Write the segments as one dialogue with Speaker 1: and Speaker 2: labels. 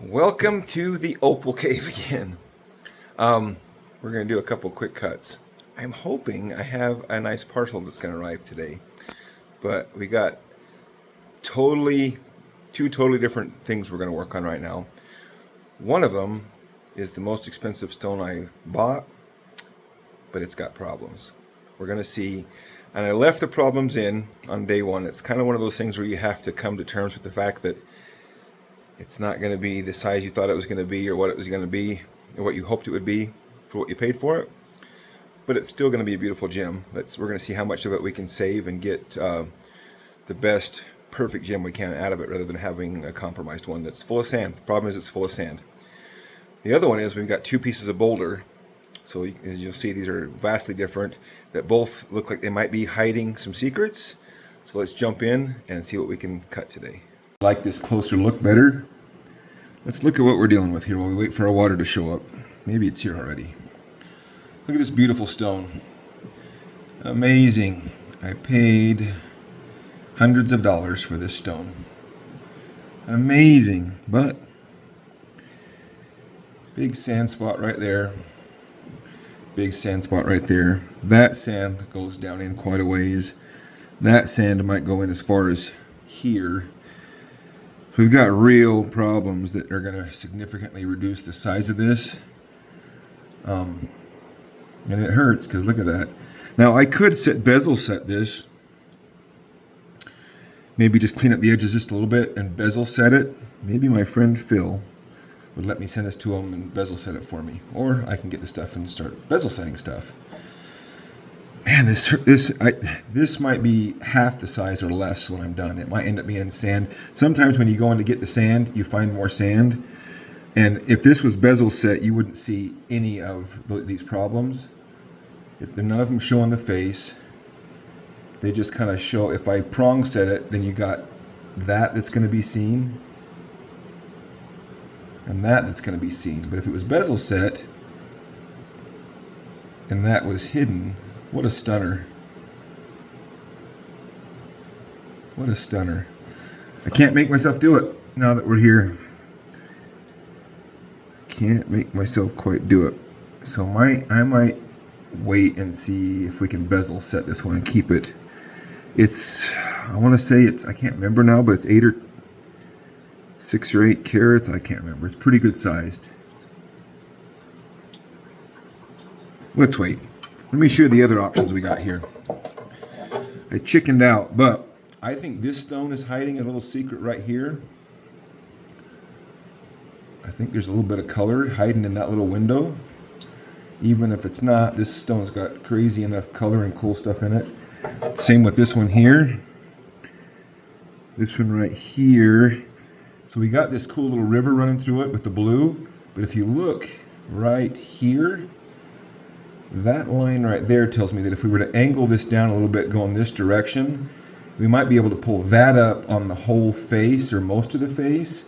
Speaker 1: Welcome to the Opal Cave again. We're going to do a couple quick cuts. I'm hoping I have a nice parcel that's going to arrive today, but we got two totally different things we're going to work on right now. One of them is the most expensive stone I bought, but it's got problems. We're going to see, and I left the problems in on day one. It's kind of one of those things where you have to come to terms with the fact that it's not going to be the size you thought it was going to be, or what it was going to be, or what you hoped it would be for what you paid for it. But it's still going to be a beautiful gem. We're going to see how much of it we can save and get the best perfect gem we can out of it, rather than having a compromised one that's full of sand. The problem is it's full of sand. The other one is we've got two pieces of Boulder. So as you'll see, these are vastly different, that both look like they might be hiding some secrets. So let's jump in and see what we can cut today. Like this closer look better. Let's look at what we're dealing with here while we wait for our water to show up. Maybe it's here already. Look at this beautiful stone. Amazing. I paid hundreds of dollars for this stone. Amazing, but big sand spot right there. Big sand spot right there. That sand goes down in quite a ways. That sand might go in as far as here. We've got real problems that are going to significantly reduce the size of this. And it hurts because look at that. Now I could bezel set this. Maybe just clean up the edges just a little bit and bezel set it. Maybe my friend Phil would let me send this to him and bezel set it for me. Or I can get the stuff and start bezel setting stuff. Man, this might be half the size or less when I'm done. It might end up being sand. Sometimes when you go in to get the sand, you find more sand. And if this was bezel set, you wouldn't see any of these problems. None of them show on the face. They just kind of show. If I prong set it, then you got that's going to be seen. And that's going to be seen. But if it was bezel set, and that was hidden, what a stunner. What a stunner. I can't make myself do it now that we're here. Can't make myself quite do it. So I might wait and see if we can bezel set this one and keep it. I want to say I can't remember now, but it's 6 or 8 carats. I can't remember. It's pretty good sized. Let's wait. Let me show you the other options we got here. I chickened out, but I think this stone is hiding a little secret right here. I think there's a little bit of color hiding in that little window. Even if it's not, this stone's got crazy enough color and cool stuff in it. Same with this one here. This one right here. So we got this cool little river running through it with the blue. But if you look right here, that line right there tells me that if we were to angle this down a little bit going this direction, we might be able to pull that up on the whole face or most of the face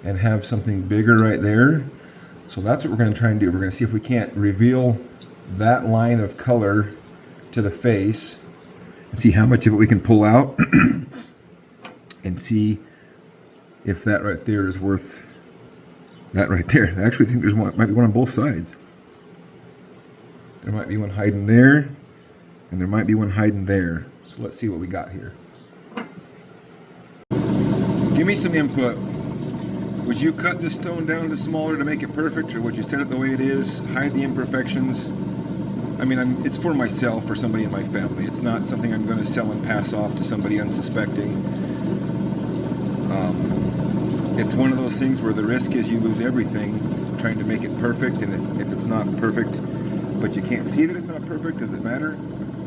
Speaker 1: and have something bigger right there. So that's what we're going to try and do. We're going to see if we can't reveal that line of color to the face and see how much of it we can pull out and see if that right there is worth that right there. I actually think might be one on both sides. There might be one hiding there, and there might be one hiding there. So let's see what we got here. Give me some input. Would you cut this stone down to smaller to make it perfect, or would you set it the way it is, hide the imperfections? I mean, it's for myself or somebody in my family. It's not something I'm going to sell and pass off to somebody unsuspecting. It's one of those things where the risk is you lose everything trying to make it perfect, and if it's not perfect, but you can't see that it's not perfect, does it matter?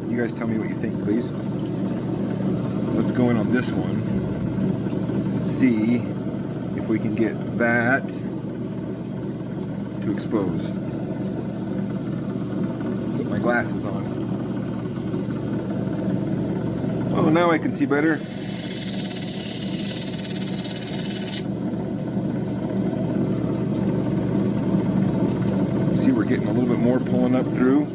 Speaker 1: You guys tell me what you think, please. Let's go in on this one and see if we can get that to expose. Put my glasses on. Oh, now I can see better. See, we're getting a little bit more pulling up through.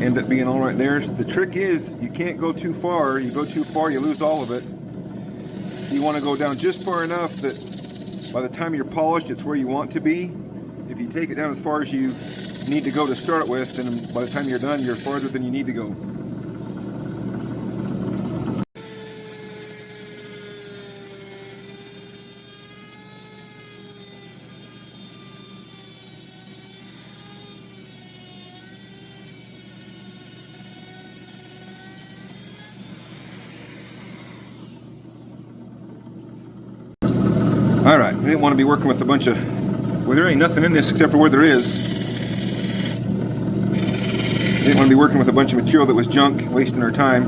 Speaker 1: end up being all right there. The trick is you can't go too far. You go too far, you lose all of it. You want to go down just far enough that by the time you're polished, it's where you want to be. If you take it down as far as you need to go to start with, then by the time you're done, you're farther than you need to go. All right, I didn't want to be working with a bunch of, well, there ain't nothing in this except for where there is. I didn't want to be working with a bunch of material that was junk, wasting our time.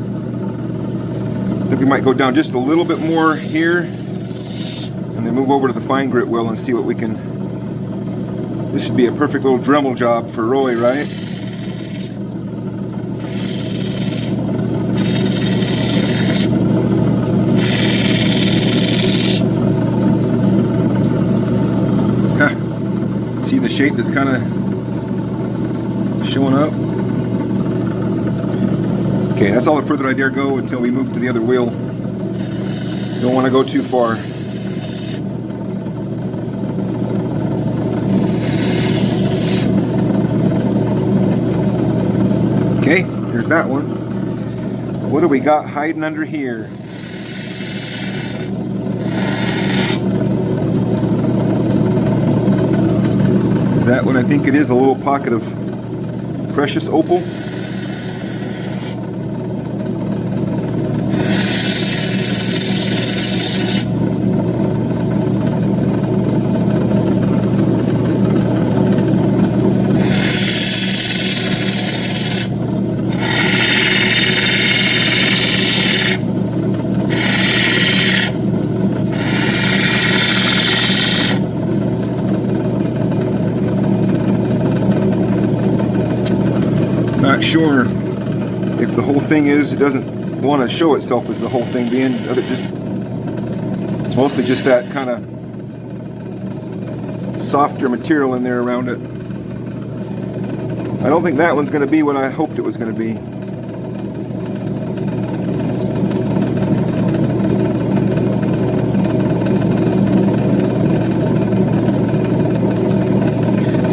Speaker 1: I think we might go down just a little bit more here and then move over to the fine grit wheel and see what we can. This should be a perfect little Dremel job for Roy, right? See the shape that's kind of showing up? Okay, that's all the further I dare go until we move to the other wheel. Don't want to go too far. Okay, there's that one. What do we got hiding under here? Is that what I think it is? A little pocket of precious opal? Not sure if the whole thing is, it doesn't want to show itself as the whole thing being, it's mostly just that kind of softer material in there around it. I don't think that one's going to be what I hoped it was going to be.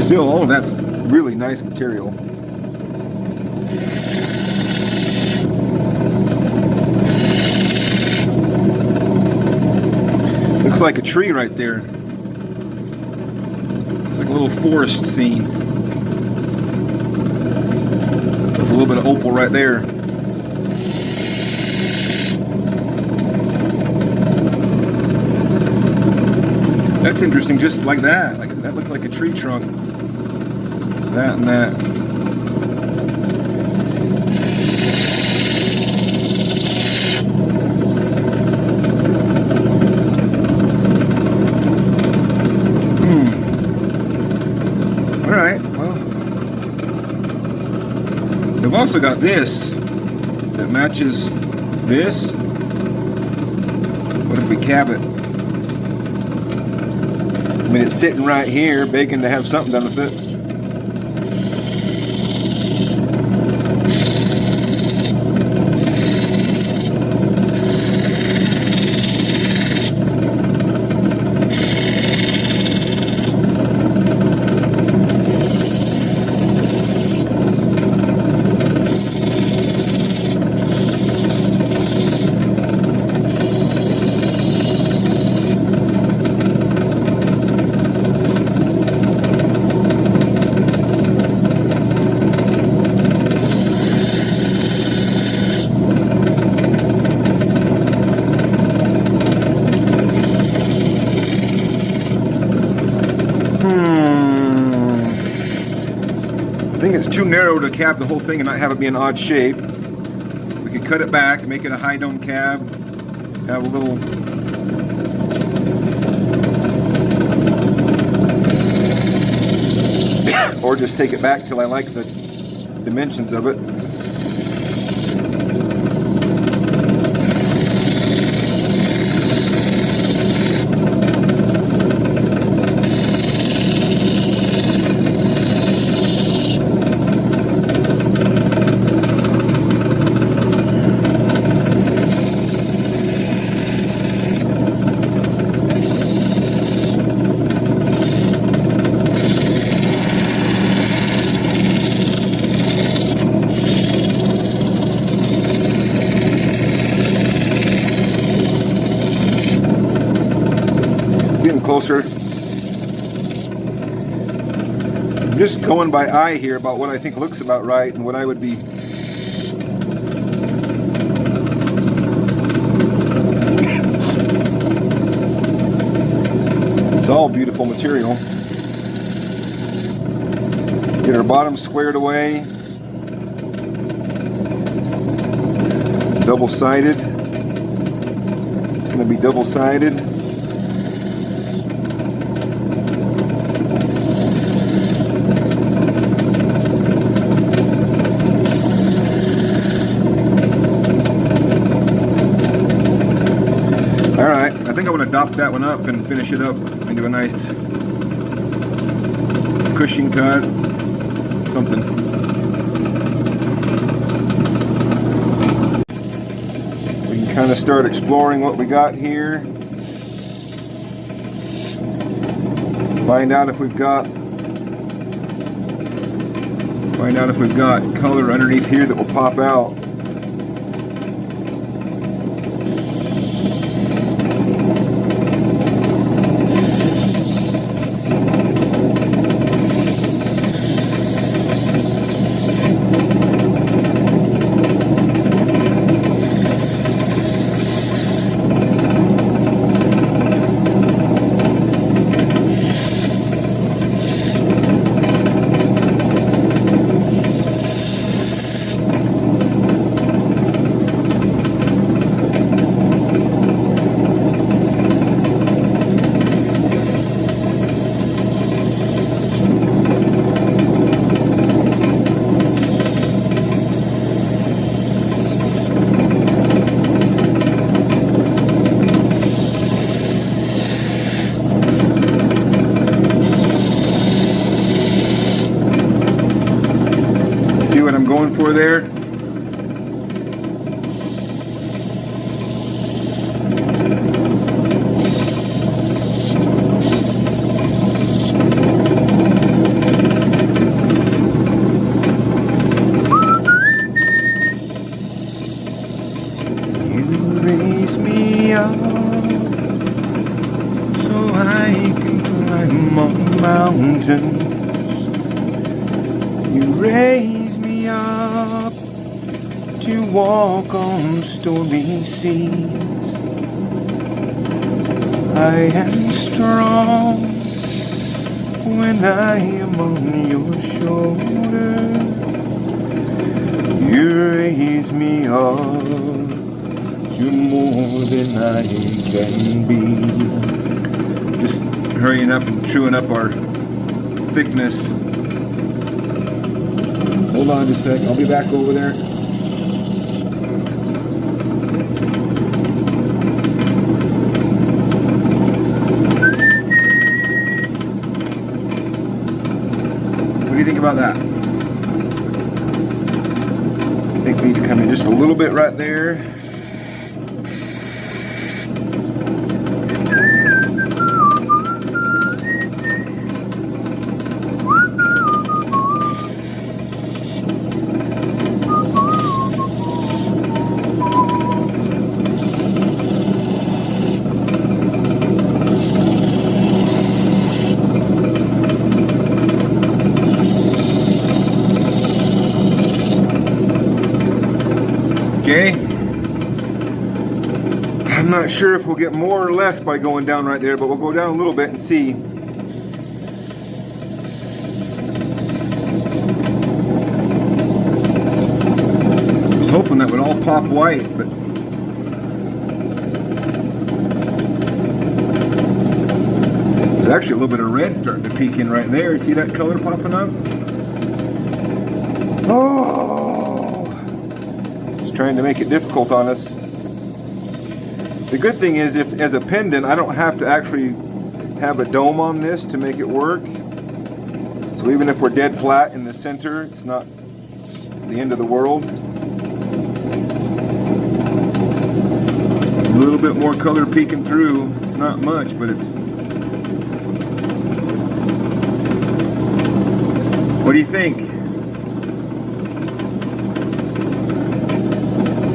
Speaker 1: Still, all of that's really nice material. Looks like a tree right there. It's like a little forest scene. With a little bit of opal right there. That's interesting, just like that. Like that looks like a tree trunk. That and that. We've also got this that matches this. What if we cab it? I mean, it's sitting right here, begging to have something done with it. I think it's too narrow to cab the whole thing and not have it be an odd shape. We could cut it back, make it a high dome cab, have a little or just take it back till I like the dimensions of it. closer. I'm just going by eye here about what I think looks about right and what I would be. It's all beautiful material. Get our bottom squared away. Double-sided. It's going to be double-sided. Alright, I think I want to dop that one up and finish it up and do a nice cushion cut, something. We can kind of start exploring what we got here. Find out if we've got color underneath here that will pop out. See what I'm going for there? You raise me up so I can climb on mountains. You raise me up to walk on stormy seas. I am strong when I am on your shoulder. You raise me up to more than I can be. Just hurrying up and chewing up our thickness. Hold on just a sec, I'll be back over there. What do you think about that? I think we need to come in just a little bit right there. Okay, I'm not sure if we'll get more or less by going down right there, but we'll go down a little bit and see. I was hoping that would all pop white, but there's actually a little bit of red starting to peek in right there. See that color popping up? Oh! Trying to make it difficult on us. The good thing is, if as a pendant, I don't have to actually have a dome on this to make it work. So even if we're dead flat in the center, it's not the end of the world. A little bit more color peeking through. It's not much, but it's... What do you think?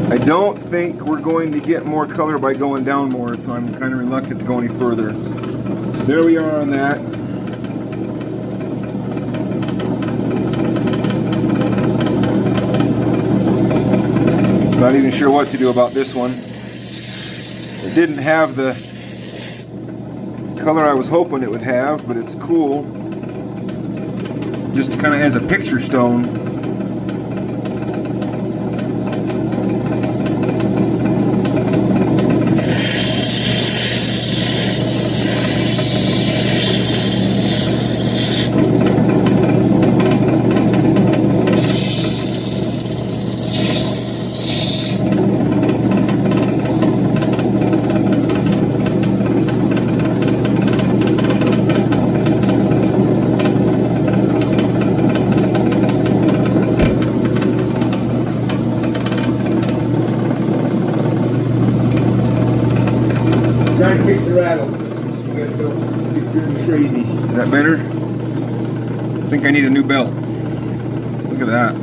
Speaker 1: I don't think we're going to get more color by going down more, so I'm kind of reluctant to go any further. There we are on that. Not even sure what to do about this one. It didn't have the color I was hoping it would have, but it's cool. Just kind of as a picture stone.
Speaker 2: Trying to fix the rattle. You guys don't get driven crazy.
Speaker 1: Is that better? I think I need a new belt. Look at that.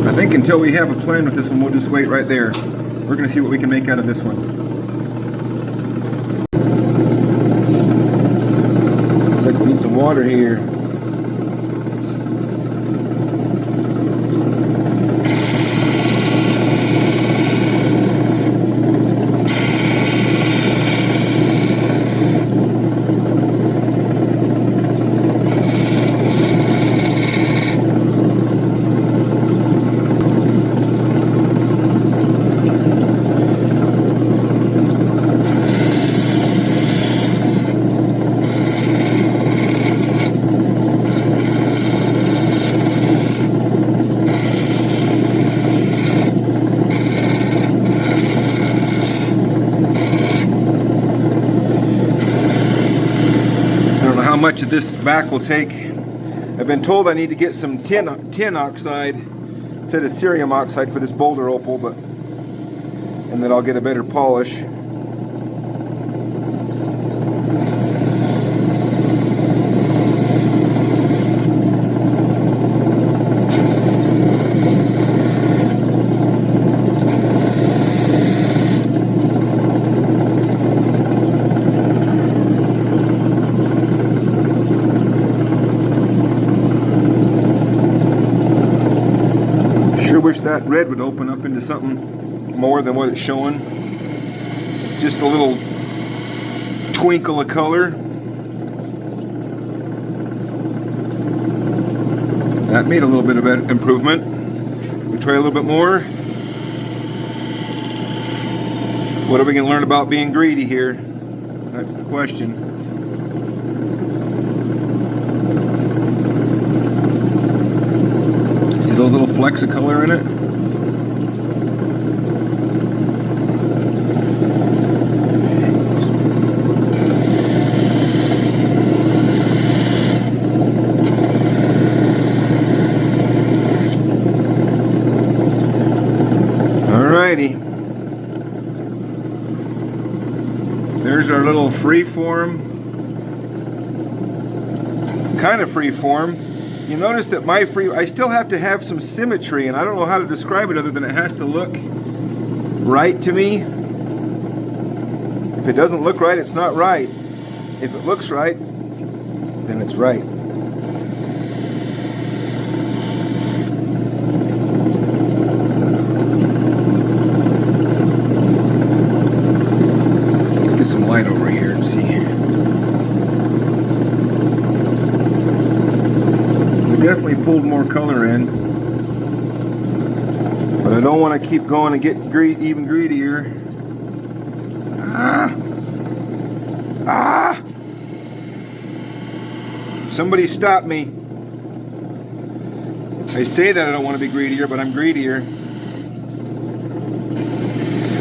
Speaker 1: I think until we have a plan with this one, we'll just wait right there. We're going to see what we can make out of this one. Need some water here. How much of this back will take. I've been told I need to get some tin oxide instead of cerium oxide for this Boulder opal, but and then I'll get a better polish. Wish that red would open up into something more than what it's showing. Just a little twinkle of color. That made a little bit of improvement. We try a little bit more. What are we going to learn about being greedy here? That's the question. Those little flecks of color in it. Alrighty. There's our little free form. Kind of free form. You notice that I still have to have some symmetry, and I don't know how to describe it other than it has to look right to me. If it doesn't look right, it's not right. If it looks right, then it's right. Let's get some light over here and see. Definitely pulled more color in, but I don't want to keep going and get even greedier. Somebody stop me. I say that I don't want to be greedier, but I'm greedier.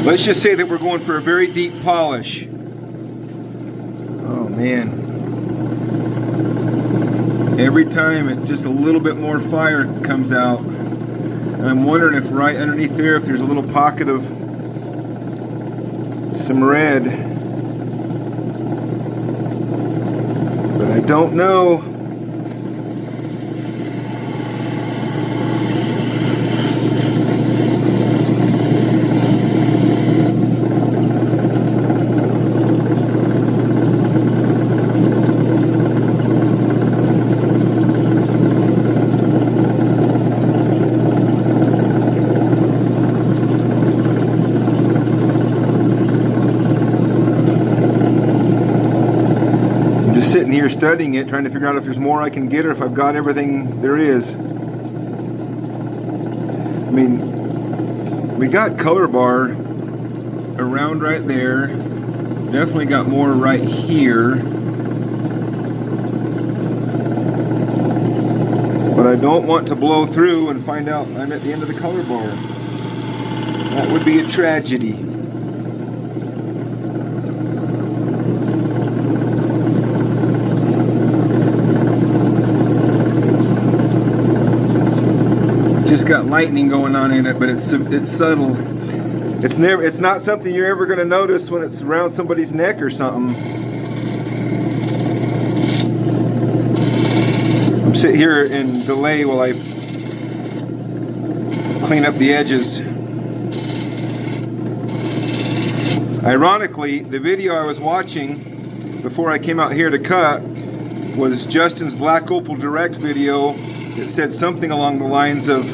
Speaker 1: Let's just say that we're going for a very deep polish. Oh man. Every time just a little bit more fire comes out. And I'm wondering if right underneath there, if there's a little pocket of some red. But don't know. Sitting here studying it, trying to figure out if there's more I can get or if I've got everything there is. I mean, we got color bar around right there. Definitely got more right here. But I don't want to blow through and find out I'm at the end of the color bar. That would be a tragedy. Just got lightning going on in it, but it's subtle. It's not something you're ever going to notice when it's around somebody's neck or something. I'm sitting here in delay while I clean up the edges. Ironically, the video I was watching before I came out here to cut was Justin's Black Opal Direct video. It said something along the lines of,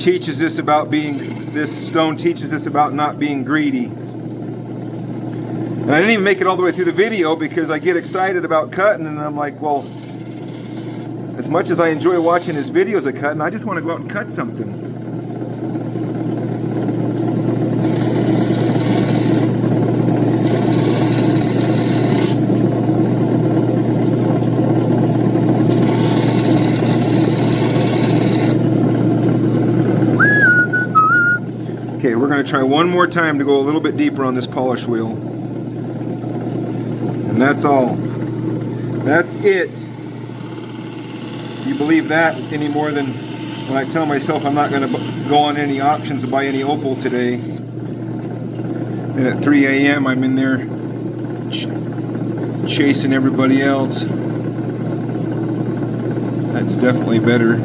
Speaker 1: this stone teaches us about not being greedy. And I didn't even make it all the way through the video because I get excited about cutting and I'm like, well, as much as I enjoy watching his videos of cutting, I just want to go out and cut something. Okay, we're going to try one more time to go a little bit deeper on this polish wheel. And that's all. That's it. Do you believe that any more than when I tell myself I'm not going to go on any auctions to buy any opal today? And at 3 a.m. I'm in there chasing everybody else. That's definitely better.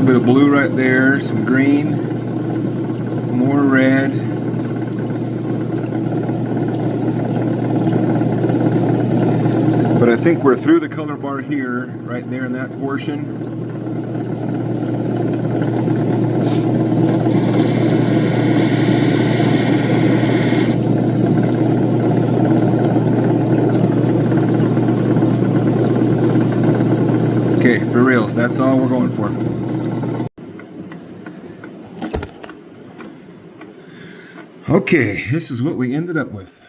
Speaker 1: Blue right there, some green, more red. But I think we're through the color bar here, right there in that portion. Okay, for reals, that's all we're going for. Okay, this is what we ended up with.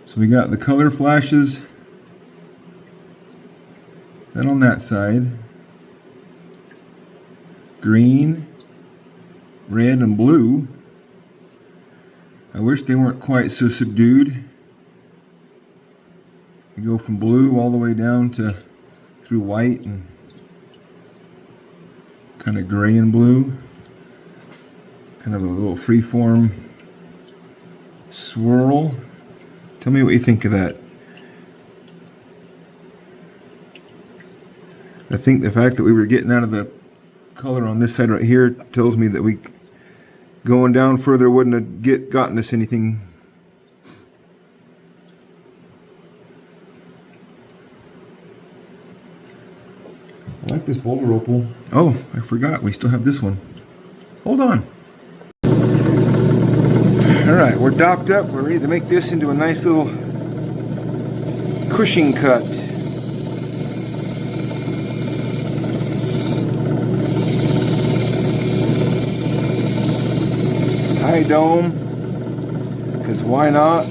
Speaker 1: So we got the color flashes, then on that side, green, red, and blue. I wish they weren't quite so subdued. You go from blue all the way down to through white and kind of gray and blue. Kind of a little freeform swirl. Tell me what you think of that. I think the fact that we were getting out of the color on this side right here tells me that going down further wouldn't have gotten us anything. I like this Boulder opal. Oh, I forgot. We still have this one. Hold on. Alright, we're docked up. We're ready to make this into a nice little Cushing cut. High dome, because why not?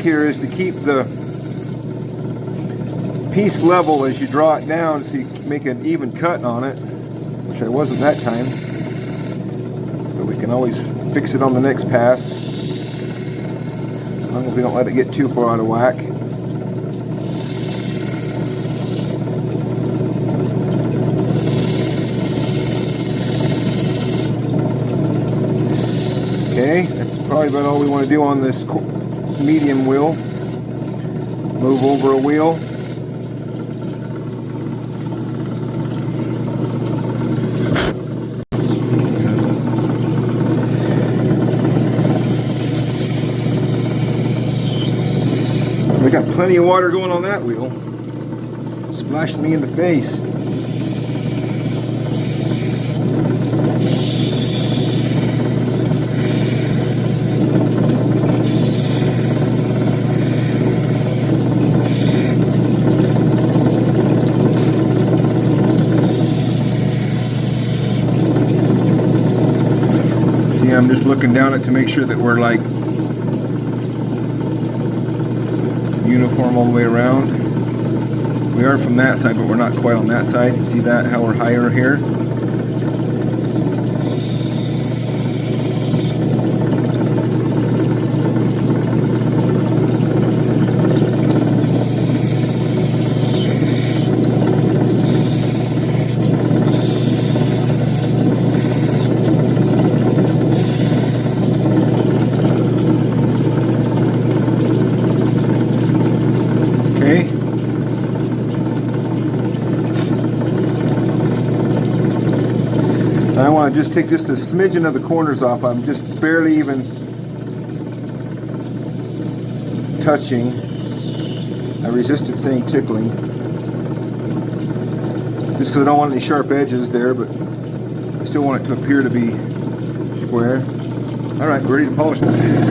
Speaker 1: here is to keep the piece level as you draw it down, so you make an even cut on it, which I wasn't that time. But we can always fix it on the next pass, as long as we don't let it get too far out of whack. Okay, that's probably about all we want to do on this medium wheel. Move over a wheel. We got plenty of water going on that wheel. Splashed me in the face. See, I'm just looking down it to make sure that we're like uniform all the way around. We are from that side, but we're not quite on that side. See that, how we're higher here? Okay. I want to just take just a smidgen of the corners off. I'm just barely even touching. I resisted saying tickling, just because I don't want any sharp edges there, but I still want it to appear to be square. All right, we're ready to polish that.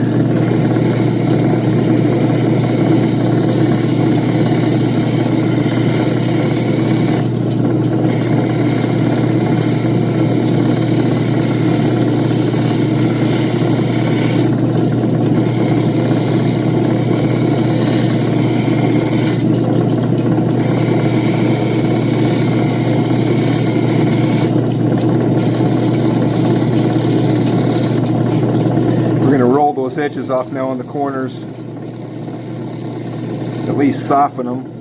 Speaker 1: Those edges off now on the corners, at least soften them.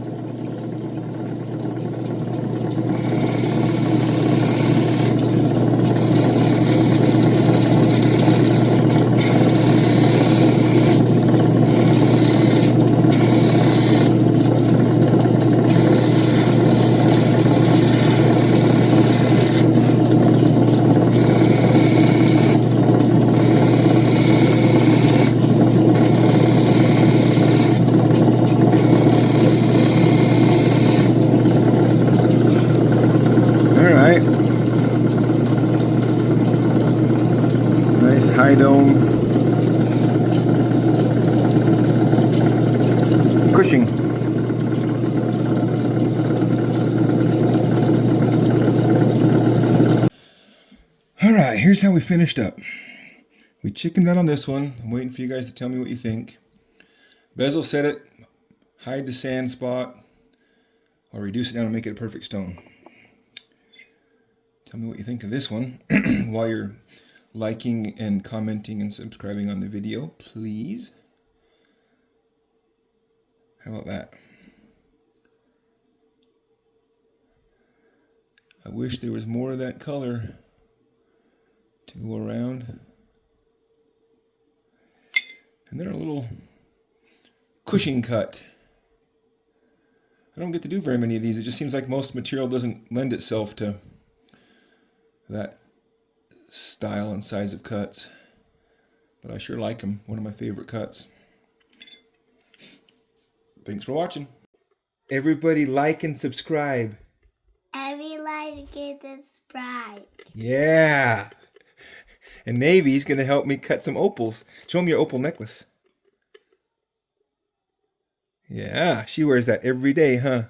Speaker 1: High dome Cushing. All right, here's how we finished up. We chickened out on this one. I'm waiting for you guys to tell me what you think. Bezel set it, hide the sand spot, or reduce it down and make it a perfect stone. Tell me what you think of this one while you're liking and commenting and subscribing on the video, please. How about that? I wish there was more of that color to go around. And then a little Cushing cut. I don't get to do very many of these. It just seems like most material doesn't lend itself to that style and size of cuts, but I sure like them. One of my favorite cuts. Thanks for watching. Everybody like and subscribe.
Speaker 3: Everybody get subscribe.
Speaker 1: Yeah. And Navy's gonna help me cut some opals. Show them your opal necklace. Yeah, she wears that every day, huh?